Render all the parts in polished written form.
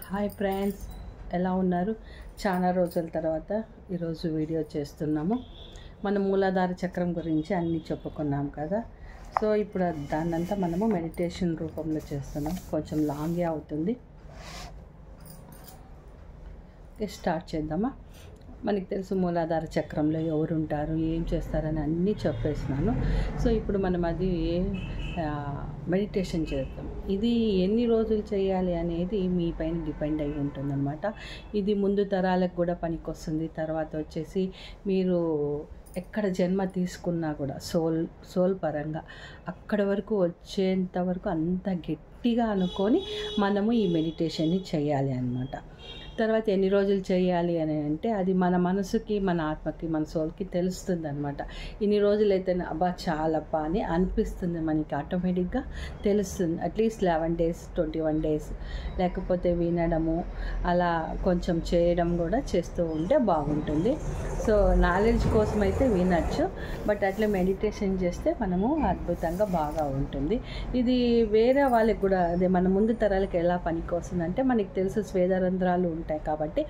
Hi friends, ఎలా ఉన్నారు? చాలా రోజుల తర్వాత ఈరోజు వీడియో చేస్తున్నాము. మన మూలాధార చక్రం గురించి అన్నీ చెప్పుకున్నాం కదా. సో ఇప్పుడు దాన్నంతా మనము మెడిటేషన్ రూపంలో చేస్తున్నాం. కొంచెం లాంగే అవుతుంది. స్టార్ట్ చేద్దామా? మనకి తెలుసు మూలాధార చక్రంలో ఎవరు ఉంటారు, ఏం చేస్తారని అన్నీ చెప్పేసినాను. సో ఇప్పుడు మనం అది మెడిటేషన్ చేద్దాం. ఇది ఎన్ని రోజులు చేయాలి అనేది మీ పైన డిపెండ్ అయి ఉంటుందన్నమాట. ఇది ముందు తరాలకు కూడా పనికొస్తుంది. తర్వాత వచ్చేసి మీరు ఎక్కడ జన్మ తీసుకున్నా కూడా సోల్ పరంగా అక్కడ వరకు వచ్చేంత వరకు అంత గట్టిగా అనుకొని మనము ఈ మెడిటేషన్ని చేయాలి అన్నమాట. తర్వాత ఎన్ని రోజులు చేయాలి అని అంటే అది మన మనసుకి, మన ఆత్మకి, మన సోల్కి తెలుస్తుంది అనమాట. ఇన్ని రోజులైతే అబ్బా చాలప్పా అని అనిపిస్తుంది, మనకి ఆటోమేటిక్గా తెలుస్తుంది. అట్లీస్ట్ 11 days 21 days లేకపోతే వినడము అలా కొంచెం చేయడం కూడా చేస్తూ ఉంటే బాగుంటుంది. సో నాలెడ్జ్ కోసం అయితే వినచ్చు, బట్ అట్లా మెడిటేషన్ చేస్తే మనము అద్భుతంగా బాగా ఉంటుంది. ఇది వేరే వాళ్ళకి కూడా అదే మన ముందు తరాలకి ఎలా పనికొస్తుందంటే మనకి తెలుసు స్వేదరంధ్రాలు ఉంటాయి కాబట్టి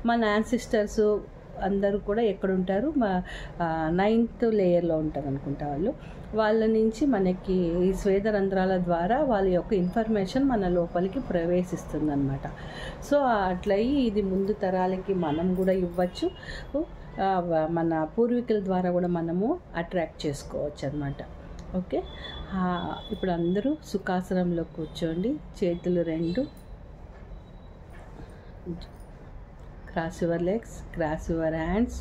మన యాన్సిస్టర్స్ అందరూ కూడా ఎక్కడుంటారు, 9th లేయర్లో ఉంటారు అనుకుంటా. వాళ్ళ నుంచి మనకి ఈ స్వేదరంధ్రాల ద్వారా వాళ్ళ యొక్క ఇన్ఫర్మేషన్ మన లోపలికి ప్రవేశిస్తుంది అనమాట. సో అట్లా ఇది ముందు తరాలకి మనం కూడా ఇవ్వచ్చు, మన పూర్వీకుల ద్వారా కూడా మనము అట్రాక్ట్ చేసుకోవచ్చు అనమాట. ఓకే, ఇప్పుడు అందరూ సుఖాసనంలో కూర్చోండి. చేతులు రెండు, cross your legs, cross your hands.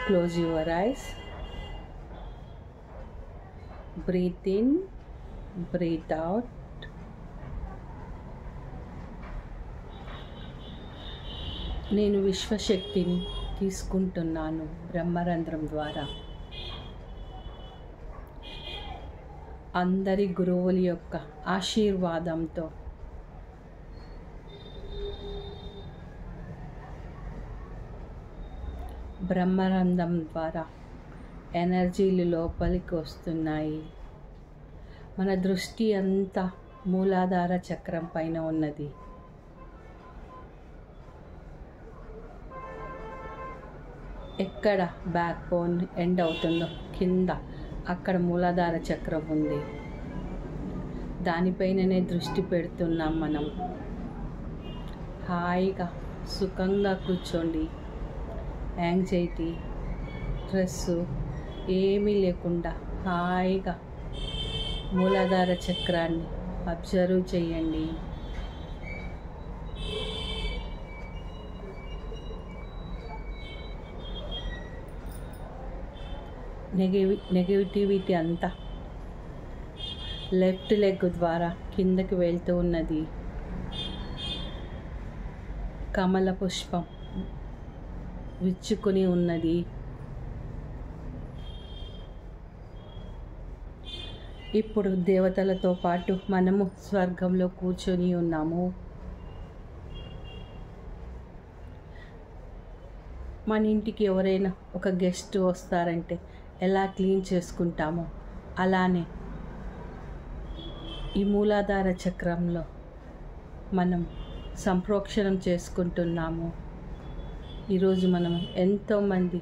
Close your eyes. Breathe in, breathe out. నేను విశ్వశక్తిని తీసుకుంటున్నాను బ్రహ్మరంధ్రం ద్వారా. అందరి గురువుల యొక్క ఆశీర్వాదంతో బ్రహ్మరంధ్రం ద్వారా ఎనర్జీలు లోపలికి వస్తున్నాయి. మన దృష్టి అంతా మూలాధార చక్రం పైన ఉన్నది. ఎక్కడ బ్యాక్ బోన్ ఎండ్ అవుతుందో కింద అక్కడ మూలాధార చక్రం ఉంది. దానిపైననే దృష్టి పెడుతున్నాం మనం. హాయిగా సుఖంగా కూర్చోండి. యాంగ్జైటీ, స్ట్రెస్ ఏమీ లేకుండా హాయిగా మూలాధార చక్రాన్ని అబ్జర్వ్ చేయండి. నెగటివిటీ అంతా లెఫ్ట్ లెగ్ ద్వారా కిందకి వెళ్తూ ఉన్నది. కమల పుష్పం విచ్చుకుని ఉన్నది. ఇప్పుడు దేవతలతో పాటు మనము స్వర్గంలో కూర్చొని ఉన్నాము. మన ఇంటికి ఎవరైనా ఒక గెస్ట్ వస్తారంటే ఎలా క్లీన్ చేసుకుంటామో అలానే ఈ మూలాధార చక్రంలో మనం సంప్రోక్షణం చేసుకుంటున్నాము. ఈరోజు మనం ఎంతోమంది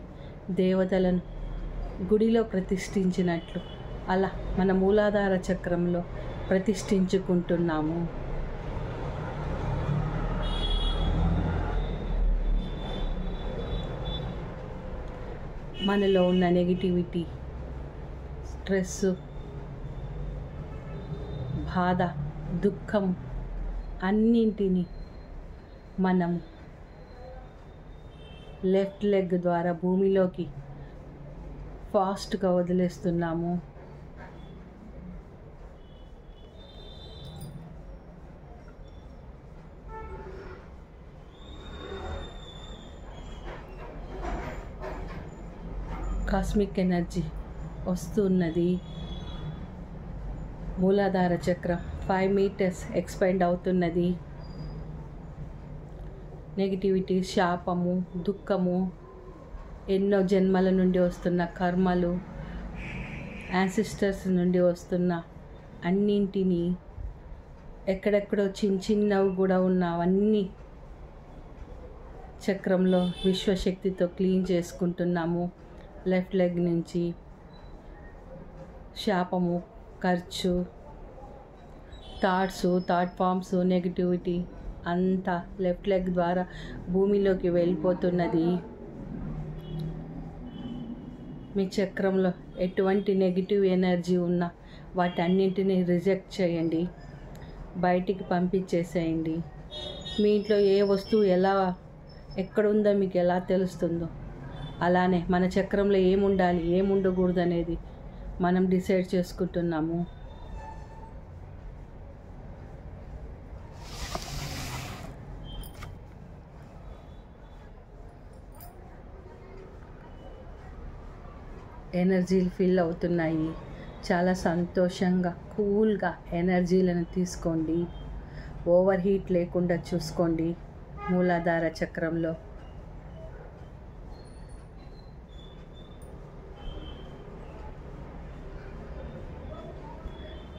దేవతలను గుడిలో ప్రతిష్ఠించినట్లు అలా మన మూలాధార చక్రంలో ప్రతిష్ఠించుకుంటున్నాము. మనలో ఉన్న నెగిటివిటీ, స్ట్రెస్, బాధ, దుఃఖం అన్నింటినీ మనం లెఫ్ట్ లెగ్ ద్వారా భూమిలోకి ఫాస్ట్గా వదిలేస్తున్నాము. కాస్మిక్ ఎనర్జీ వస్తున్నది. మూలాధార చక్రం 5 meters ఎక్స్పాండ్ అవుతున్నది. నెగిటివిటీ, శాపము, దుఃఖము, ఎన్నో జన్మల నుండి వస్తున్న కర్మలు, యాన్సిస్టర్స్ నుండి వస్తున్న అన్నింటినీ ఎక్కడెక్కడో చిన్నవి కూడా ఉన్నవన్నీ చక్రంలో విశ్వశక్తితో క్లీన్ చేసుకుంటున్నాము. లెఫ్ట్ లెగ్ నుంచి శాపము, ఖర్చు, థాట్ ఫామ్స్, నెగిటివిటీ అంతా లెఫ్ట్ లెగ్ ద్వారా భూమిలోకి వెళ్ళిపోతున్నది. మీ చక్రంలో ఎటువంటి నెగిటివ్ ఎనర్జీ ఉన్నా వాటన్నింటినీ రిజెక్ట్ చేయండి, బయటికి పంపించేసేయండి. మీ ఇంట్లో ఏ వస్తువు ఎక్కడుందో మీకు ఎలా తెలుస్తుందో అలానే మన చక్రంలో ఏముండాలి ఏముండకూడదు అనేది మనం డిసైడ్ చేసుకుంటున్నాము. ఎనర్జీలు ఫిల్ అవుతున్నాయి. చాలా సంతోషంగా కూల్గా ఎనర్జీలను తీసుకోండి. ఓవర్ హీట్ లేకుండా చూసుకోండి. మూలాధార చక్రంలో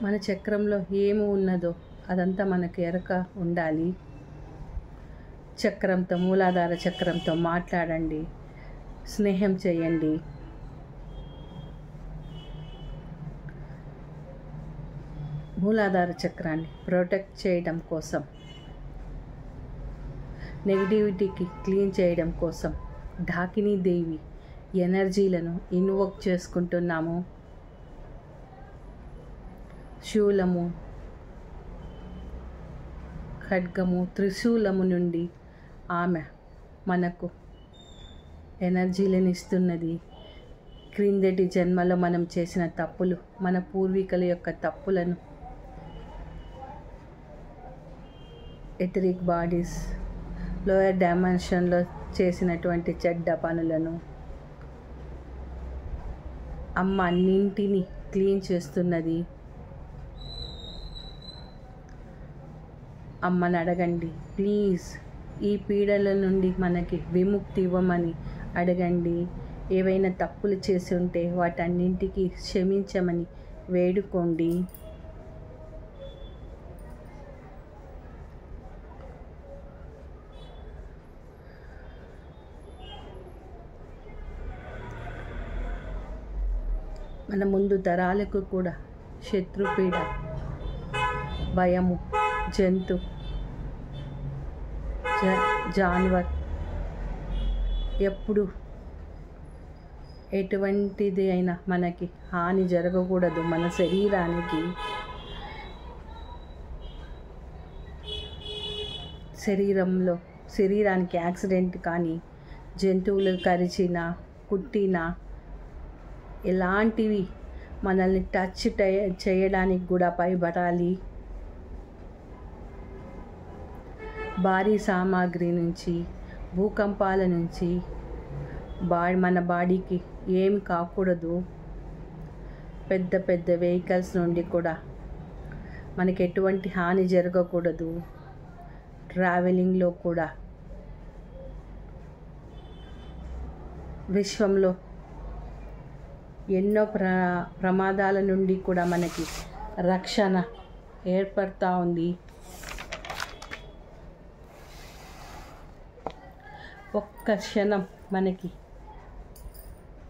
మన చక్రంలో ఏమి ఉన్నదో అదంతా మనకు ఎరక ఉండాలి. చక్రంతో, మూలాధార చక్రంతో మాట్లాడండి, స్నేహం చేయండి. మూలాధార చక్రాన్ని ప్రొటెక్ట్ చేయడం కోసం, నెగిటివిటీకి క్లీన్ చేయడం కోసం ఢాకినీ దేవి ఎనర్జీలను ఇన్వోక్ చేసుకుంటున్నాము. శూలము, ఖడ్గము, త్రిశూలము నుండి ఆమె మనకు ఎనర్జీలను ఇస్తున్నది. క్రిందటి జన్మలో మనం చేసిన తప్పులు, మన పూర్వీకుల యొక్క తప్పులను, ఎథరిక్ బాడీస్, లోయర్ డైమెన్షన్లో చేసినటువంటి చెడ్డ పనులను అమ్మ అన్నింటినీ క్లీన్ చేస్తున్నది. అమ్మని అడగండి, ప్లీజ్ ఈ పీడల నుండి మనకి విముక్తి ఇవ్వమని అడగండి. ఏవైనా తప్పులు చేసి ఉంటే వాటన్నింటికి క్షమించమని వేడుకోండి. మన ముందు తరాలకు కూడా శత్రుపీడ, భయము, జాన్వర్ ఎప్పుడు ఎటువంటిది అయినా మనకి హాని జరగకూడదు. మన శరీరానికి యాక్సిడెంట్ కానీ, జంతువులు కరిచినా, కుట్టినా, ఎలాంటివి మనల్ని టచ్ చేయడానికి కూడా భయపడాలి. భారీ సామాగ్రి నుంచి, భూకంపాల నుంచి మన బాడీకి ఏమి కాకూడదు. పెద్ద పెద్ద వెహికల్స్ నుండి కూడా మనకి ఎటువంటి హాని జరగకూడదు. ట్రావెలింగ్లో కూడా విశ్వంలో ఎన్నో ప్రమాదాల నుండి కూడా మనకి రక్షణ ఏర్పడుతూ ఉంది. ఒక్క క్షణం మనకి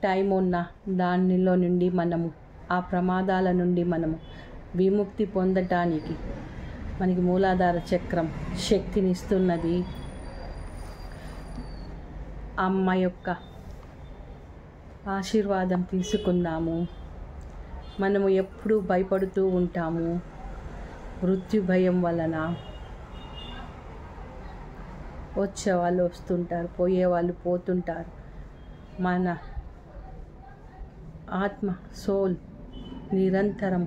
టైం ఉన్న దానిలో నుండి మనము ఆ ప్రమాదాల నుండి మనము విముక్తి పొందటానికి మనకి మూలాధార చక్రం శక్తినిస్తున్నది. అమ్మ యొక్క ఆశీర్వాదం తీసుకుందాము. మనము ఎప్పుడూ భయపడుతూ ఉంటాము మృత్యు భయం వలన. వచ్చేవాళ్ళు వస్తుంటారు, పోయేవాళ్ళు పోతుంటారు. మన ఆత్మ, సోల్ నిరంతరం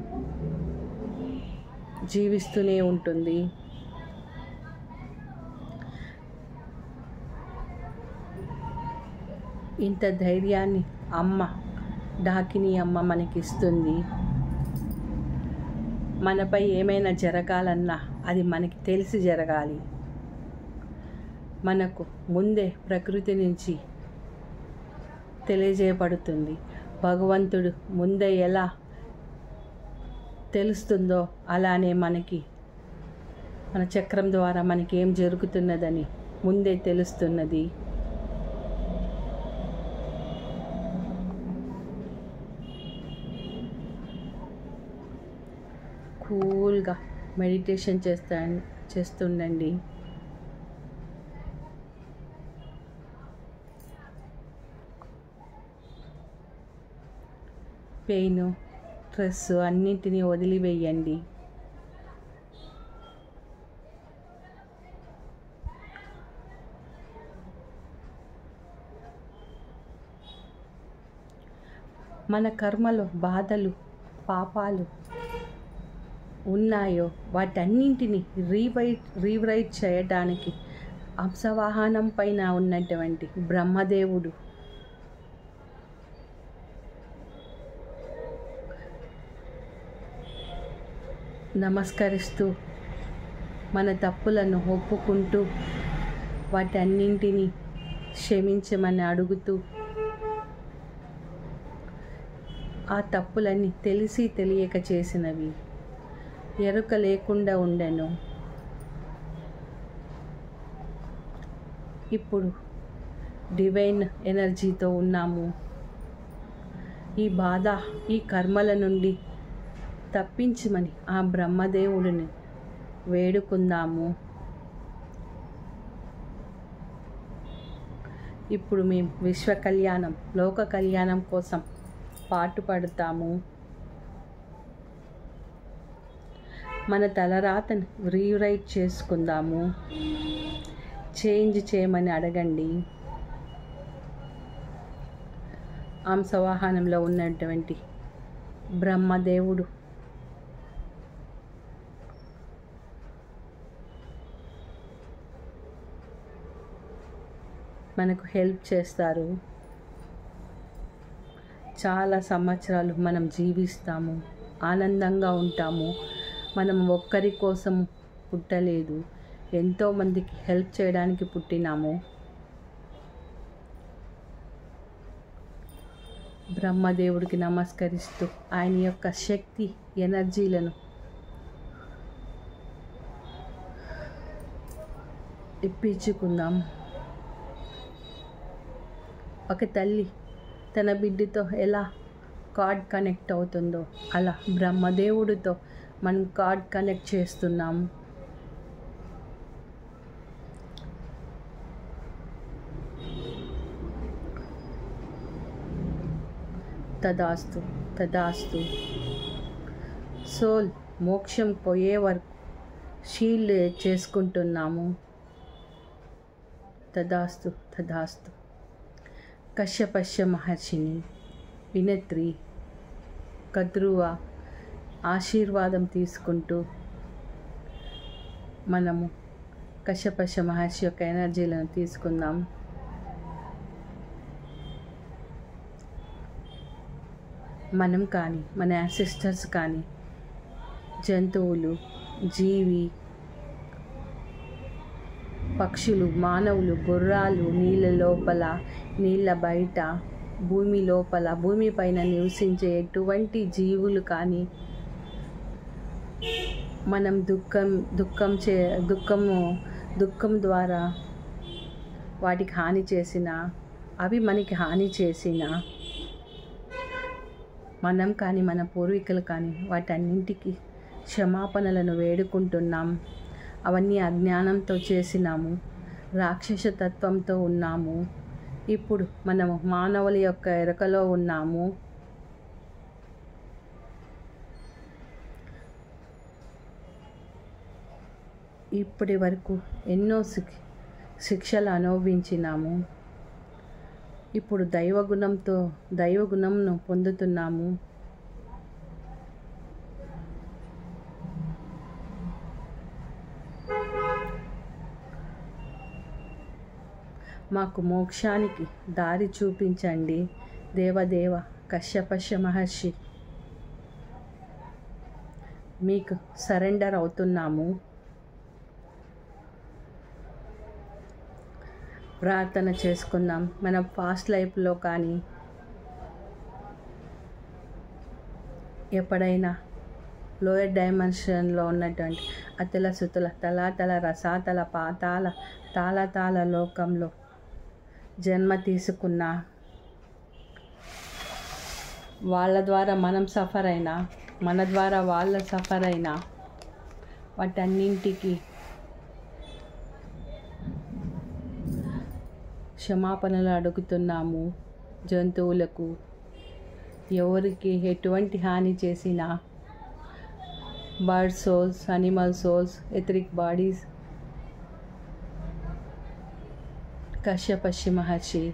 జీవిస్తూనే ఉంటుంది. ఇంత ధైర్యాన్ని ఢాకినీ అమ్మ మనకిస్తుంది. మనపై ఏమైనా జరగాలన్నా అది మనకి తెలిసి జరగాలి. మనకు ముందే ప్రకృతి నుంచి తెలియజేయబడుతుంది. భగవంతుడు ముందే ఎలా తెలుస్తుందో అలానే మనకి మన చక్రం ద్వారా మనకి ఏం జరుగుతున్నదని ముందే తెలుస్తున్నది. కూల్గా మెడిటేషన్ చేస్తుండండి. పెయిన్, స్ట్రెస్ అన్నింటినీ వదిలివేయండి. మన కర్మలో బాధలు, పాపాలు ఉన్నాయో వాటన్నింటినీ రీరైట్ చేయడానికి హంసవాహనం పైన ఉన్నటువంటి బ్రహ్మదేవుడు నమస్కరిస్తూ మన తప్పులను ఒప్పుకుంటూ వాటన్నింటినీ క్షమించమని అడుగుతూ ఆ తప్పులన్నీ తెలిసి తెలియక చేసినవి, ఎరుక లేకుండా ఉండెను. ఇప్పుడు డివైన్ ఎనర్జీతో ఉన్నాము. ఈ బాధ, ఈ కర్మల నుండి తప్పించమని ఆ బ్రహ్మదేవుడిని వేడుకుందాము. ఇప్పుడు మేము విశ్వ కళ్యాణం, లోక కళ్యాణం కోసం పాటుపడతాము. మన తలరాతను రీరైట్ చేసుకుందాము. చేంజ్ చేయమని అడగండి. హంసవాహనంలో ఉన్నటువంటి బ్రహ్మదేవుడు మనకు హెల్ప్ చేస్తారు. చాలా సంవత్సరాలు మనం జీవిస్తాము, ఆనందంగా ఉంటాము. మనం ఒక్కరి కోసం పుట్టలేదు, ఎంతోమందికి హెల్ప్ చేయడానికి పుట్టినాము. బ్రహ్మదేవుడికి నమస్కరిస్తూ ఆయన యొక్క శక్తి, ఎనర్జీలను ఇప్పించుకుందాం. ఒక తల్లి తన బిడ్డతో ఎలా కార్డ్ కనెక్ట్ అవుతుందో అలా బ్రహ్మదేవుడితో మనం కార్డ్ కనెక్ట్ చేస్తున్నాము. తదాస్తు తదాస్తు. సోల్ మోక్షం పోయే వరకు షీల్డ్ చేసుకుంటున్నాము. తదాస్తు తదాస్తు. కశ్యపశ్య మహర్షిని, వినత్రి, కద్రువ ఆశీర్వాదం తీసుకుంటూ మనము కశ్యపశ్య మహర్షి యొక్క ఎనర్జీలను తీసుకుందాం. మనం కానీ, మన యాన్సిస్టర్స్ కానీ, జంతువులు, జీవి, పక్షులు, మానవులు, గుర్రాలు, నీళ్ళ లోపల, నీళ్ళ బయట, భూమి లోపల, భూమిపైన నివసించే ఎటువంటి జీవులు కానీ మనం దుఃఖం ద్వారా వాటికి హాని చేసిన, అవి మనకి హాని చేసిన, మనం కానీ మన పూర్వీకులు కానీ వాటన్నింటికి క్షమాపణలను వేడుకుంటున్నాం. అవన్నీ అజ్ఞానంతో చేసినాము, రాక్షస తత్వంతో ఉన్నాము. ఇప్పుడు మనము మానవుల యొక్క ఎరకలో ఉన్నాము. ఇప్పటి వరకు ఎన్నో శిక్షలు అనుభవించినాము. ఇప్పుడు దైవగుణంను పొందుతున్నాము. మాకు మోక్షానికి దారి చూపించండి దేవదేవ కశ్యపశ్య మహర్షి. మీకు సరెండర్ అవుతున్నాము. ప్రార్థన చేసుకుందాం. మన పాస్ట్ లైఫ్లో కానీ ఎప్పుడైనా లోయర్ డైమెన్షన్లో ఉన్నటువంటి అతల సుతుల తలాతల రసాతల పాతాల తాళతాళ లోకంలో జన్మ తీసుకున్న వాళ్ళ ద్వారా మనం సఫర్ అయినా, మన ద్వారా వాళ్ళ సఫర్ అయినా, వాటన్నింటికి క్షమాపణలు అడుగుతున్నాము. జంతువులకు ఎవరికి ఎటువంటి హాని చేసినా, bird souls, animal souls, etheric bodies, కశ్యపశి మహర్షి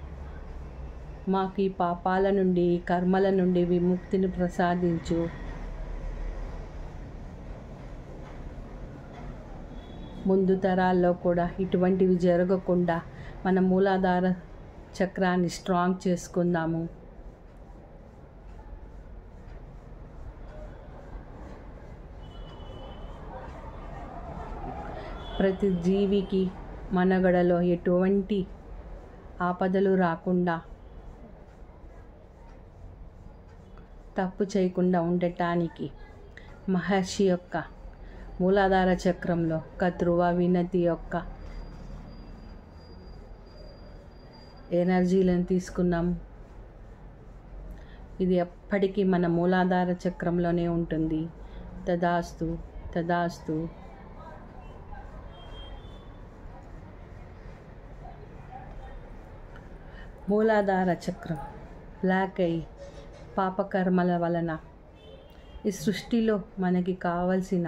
మాకు ఈ పాపాల నుండి, కర్మల నుండి విముక్తిని ప్రసాదించు. ముందు తరాల్లో కూడా ఇటువంటివి జరగకుండా మన మూలాధార చక్రాన్ని స్ట్రాంగ్ చేసుకుందాము. ప్రతి జీవికి మనగడలో ఎటువంటి ఆపదలు రాకుండా, తప్పు చేయకుండా ఉండటానికి మహర్షి యొక్క మూలాధార చక్రంలో కత్రువ వినతి యొక్క ఎనర్జీలను తీసుకున్నాం. ఇది ఎప్పటికీ మన మూలాధార చక్రంలోనే ఉంటుంది. తదాస్తు తదాస్తు. మూలాధార చక్రం బ్లాక్ అయి పాపకర్మల వలన ఈ సృష్టిలో మనకి కావలసిన,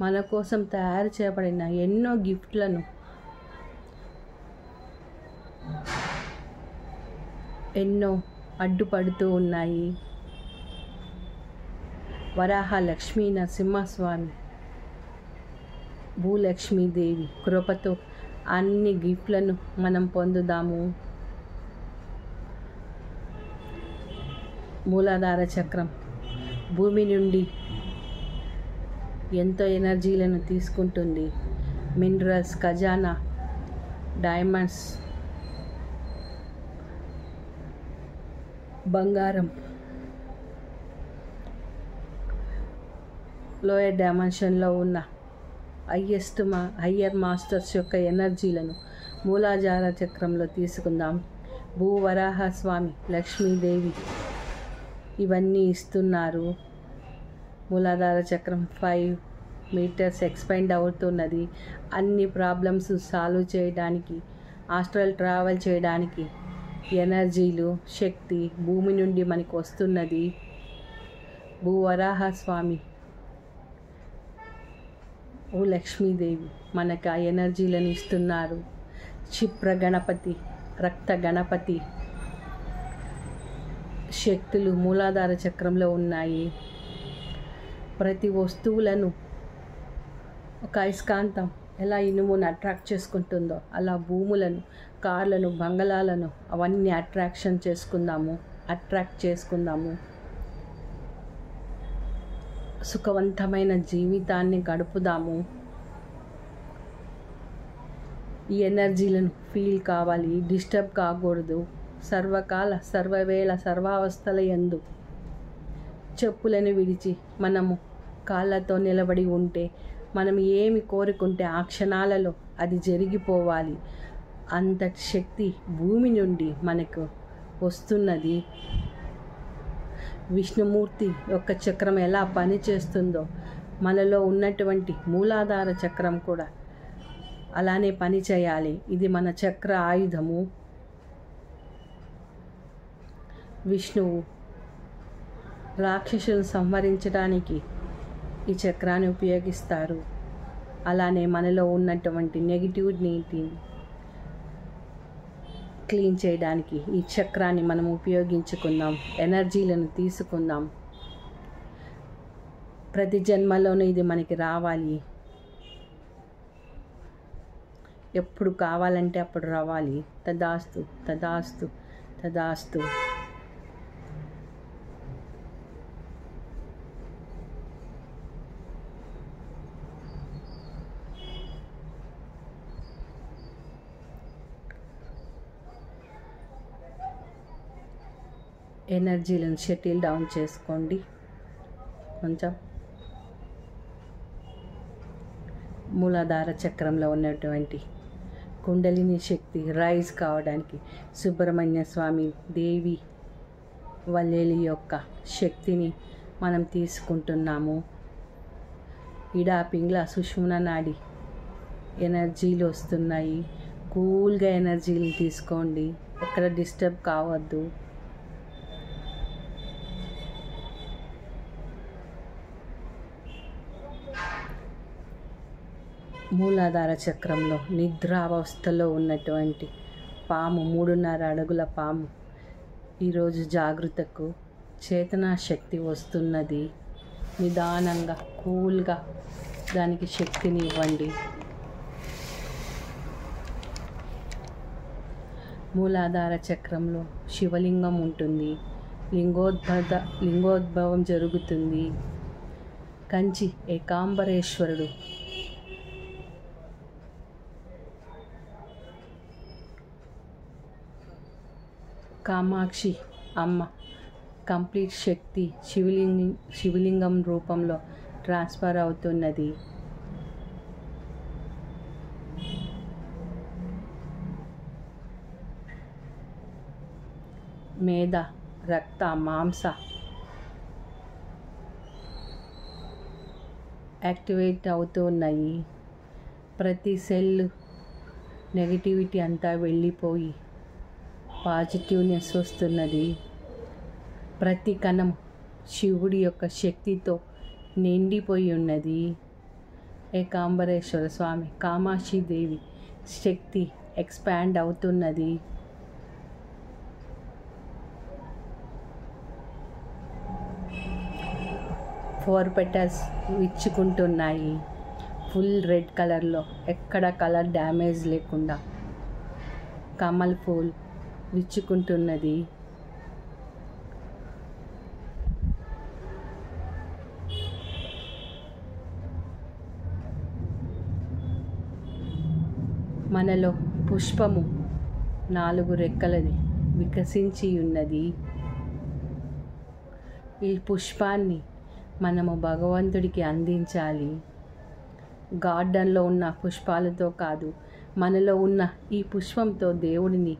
మన కోసం తయారు చేయబడిన ఎన్నో గిఫ్ట్లను, ఎన్నో అడ్డుపడుతూ ఉన్నాయి. వరాహ లక్ష్మీ నరసింహస్వామి, భూలక్ష్మీదేవి కృపతో అన్ని గిఫ్ట్లను మనం పొందుదాము. మూలాధార చక్రం భూమి నుండి ఎంతో ఎనర్జీలను తీసుకుంటుంది. మినరల్స్, ఖజానా, డైమండ్స్, బంగారం, లోయర్ డైమెన్షన్లో ఉన్న హయ్యర్ మాస్టర్స్ యొక్క ఎనర్జీలను మూలాధార చక్రంలో తీసుకుందాం. భూవరాహ స్వామి, లక్ష్మీదేవి ఇవన్నీ ఇస్తున్నారు. మూలాధార చక్రం 5 మీటర్స్ ఎక్స్పాండ్ అవుతున్నది. అన్ని ప్రాబ్లమ్స్ సాల్వ్ చేయడానికి, ఆస్ట్రల్ ట్రావెల్ చేయడానికి ఎనర్జీలు, శక్తి భూమి నుండి మనకు వస్తున్నది. భూవరాహ స్వామి, ఓ లక్ష్మీదేవి మనకు ఆ ఎనర్జీలను ఇస్తున్నారు. క్షిప్ర గణపతి, రక్త గణపతి శక్తులు మూలాధార చక్రంలో ఉన్నాయి. ప్రతి వస్తువులను ఒక అయస్కాంతం ఎలా ఇనుమును అట్రాక్ట్ చేసుకుంటుందో అలా భూములను, కార్లను, బంగళాలను అవన్నీ అట్రాక్ట్ చేసుకుందాము. సుఖవంతమైన జీవితాన్ని గడుపుదాము. ఈ ఎనర్జీలను ఫీల్ కావాలి, డిస్టర్బ్ కాకూడదు. సర్వకాల సర్వవేళ సర్వావస్థల యందు చెప్పులను విడిచి మనము కాళ్ళతో నిలబడి ఉంటే, మనం ఏమి కోరుకుంటే ఆ క్షణాలలో అది జరిగిపోవాలి. అంతటి శక్తి భూమి నుండి మనకు వస్తున్నది. విష్ణుమూర్తి యొక్క చక్రం ఎలా పనిచేస్తుందో మనలో ఉన్నటువంటి మూలాధార చక్రం కూడా అలానే పనిచేయాలి. ఇది మన చక్ర ఆయుధము. విష్ణువు రాక్షసులను సంహరించడానికి ఈ చక్రాన్ని ఉపయోగిస్తారు. అలానే మనలో ఉన్నటువంటి నెగిటివిటీని క్లీన్ చేయడానికి ఈ చక్రాన్ని మనం ఉపయోగించుకుందాం. ఎనర్జీలను తీసుకుందాం. ప్రతి జన్మలోనూ ఇది మనకి రావాలి. ఎప్పుడు కావాలంటే అప్పుడు రావాలి. తదాస్తు తదాస్తు తదాస్తు. ఎనర్జీలను షటిల్ డౌన్ చేసుకోండి కొంచెం. మూలాధార చక్రంలో ఉన్నటువంటి కుండలిని శక్తి రైజ్ కావడానికి సుబ్రహ్మణ్య స్వామి దేవి వల్లేలి యొక్క శక్తిని మనం తీసుకుంటున్నాము. ఇడా పింగ్లా సుషుమ్న నాడి ఎనర్జీలు వస్తున్నాయి. కూల్గా ఎనర్జీలు తీసుకోండి, ఎక్కడ డిస్టర్బ్ కావద్దు. మూలాధార చక్రంలో నిద్రావస్థలో ఉన్నటువంటి పాము, 3.5 అడుగుల పాము ఈరోజు జాగృతకు చేతనా శక్తి వస్తున్నది. నిదానంగా కూల్గా దానికి శక్తిని ఇవ్వండి. మూలాధార చక్రంలో శివలింగం ఉంటుంది. లింగోద్భవం జరుగుతుంది. కంచి ఏకాంబరేశ్వరుడు కామాక్షి అమ్మ కంప్లీట్ శక్తి శివలింగం రూపంలో ట్రాన్స్ఫర్ అవుతున్నది. మేధ, రక్త, మాంస యాక్టివేట్ అవుతున్నాయి. ప్రతి సెల్ నెగటివిటీ అంతా వెళ్ళిపోయి పాజిటివ్నెస్ వస్తున్నది. ప్రతి కణం శివుడి యొక్క శక్తితో నిండిపోయి ఉన్నది. ఏకాంబరేశ్వర స్వామి కామాక్షి దేవి శక్తి ఎక్స్పాండ్ అవుతున్నది. ఫోర్ పెటల్స్ విచ్చుకుంటున్నాయి. ఫుల్ రెడ్ కలర్లో, ఎక్కడ కలర్ డ్యామేజ్ లేకుండా కమల్ ఫూల్ విచ్చుకుంటున్నది. మనలో పుష్పము 4 రెక్కలది వికసించి ఉన్నది. ఈ పుష్పాన్ని మనము భగవంతుడికి అందించాలి. గార్డెన్లో ఉన్న పుష్పాలతో కాదు, మనలో ఉన్న ఈ పుష్పంతో దేవుడిని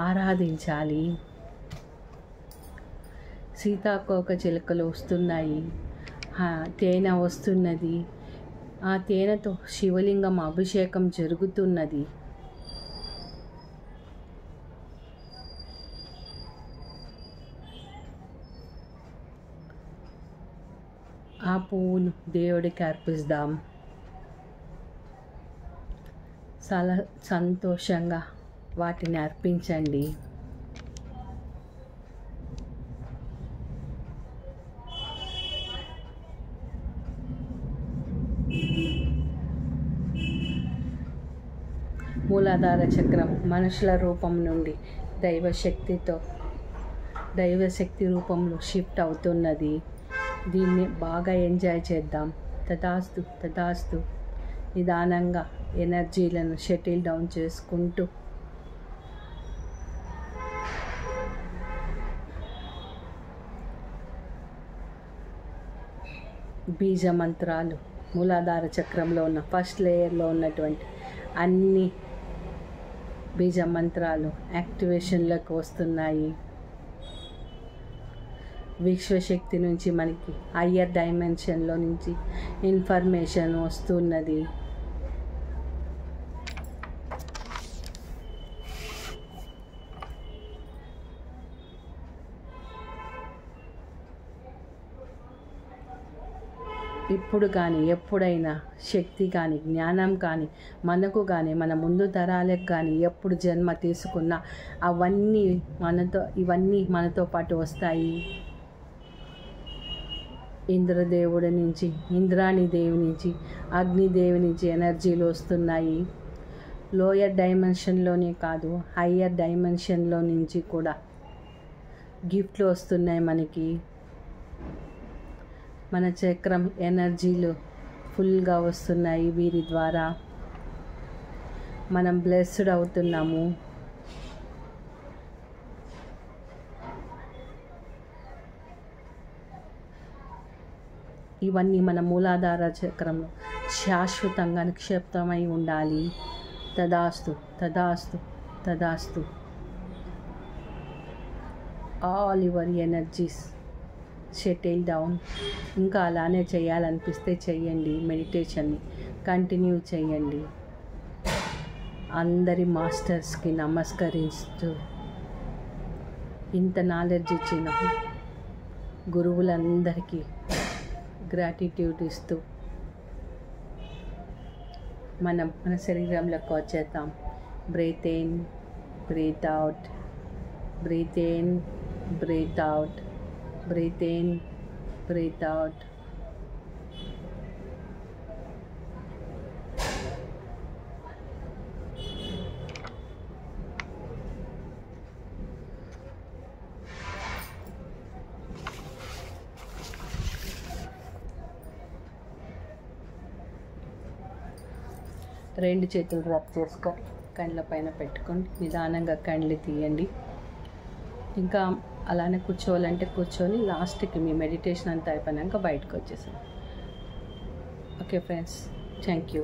ఆరాధించాలి. సీతాకోక చిలుకలు వస్తున్నాయి. తేనె వస్తున్నది. ఆ తేనెతో శివలింగం అభిషేకం జరుగుతున్నది. ఆ పువ్వును దేవుడికి అర్పిద్దాం. చాలా సంతోషంగా వాటిని అర్పించండి. మూలాధార చక్రం మనుషుల రూపం నుండి దైవశక్తి రూపంలో షిఫ్ట్ అవుతున్నది. దీన్ని బాగా ఎంజాయ్ చేద్దాం. తదాస్తు తదాస్తు. నిదానంగా ఎనర్జీలను షటిల్ డౌన్ చేసుకుంటూ బీజ మంత్రాలు మూలాధార చక్రంలో ఉన్న ఫస్ట్ లేయర్లో ఉన్నటువంటి అన్ని బీజ మంత్రాలు యాక్టివేషన్లోకి వస్తున్నాయి. విశ్వశక్తి నుంచి మనకి హయ్యర్ డైమెన్షన్లో నుంచి ఇన్ఫర్మేషన్ వస్తున్నది. ఇప్పుడు కానీ ఎప్పుడైనా శక్తి కానీ జ్ఞానం కానీ మనకు కానీ మన ముందు తరాలకు కానీ ఎప్పుడు జన్మ తీసుకున్నా ఇవన్నీ మనతో పాటు వస్తాయి. ఇంద్రదేవుడి నుంచి, ఇంద్రాణి దేవి నుంచి, అగ్నిదేవి నుంచి ఎనర్జీలు వస్తున్నాయి. లోయర్ డైమెన్షన్లోనే కాదు, హయ్యర్ డైమెన్షన్లో నుంచి కూడా గిఫ్ట్లు వస్తున్నాయి మనకి. మన చక్రం ఎనర్జీలు ఫుల్గా వస్తున్నాయి. వీరి ద్వారా మనం బ్లెస్డ్ అవుతున్నాము. ఇవన్నీ మన మూలాధార చక్రంలో శాశ్వతంగా నిక్షిప్తమై ఉండాలి. తదాస్తు తదాస్తు తదాస్తు. All your energies settle down. ఇంకా అలానే చేయాలనిపిస్తే చెయ్యండి. మెడిటేషన్ని కంటిన్యూ చేయండి. అందరి మాస్టర్స్కి నమస్కరిస్తూ, ఇంత నాలెడ్జ్ ఇచ్చిన గురువులందరికీ గ్రాటిట్యూడ్ ఇస్తూ మన శరీరంలోకి వచ్చేద్దాం. Breathe in, breathe out, breathe in, breathe out, breathe in, breathe out. రెండు చేతులు రబ్ చేసుకొని కండ్ల పైన పెట్టుకొని నిదానంగా కండ్లు తీయండి. ఇంకా అలానే కూర్చోవాలంటే కూర్చొని లాస్ట్కి మీ మెడిటేషన్ అంతా అయిపోయినాక బయటకు వచ్చేసాం. Okay friends, thank you.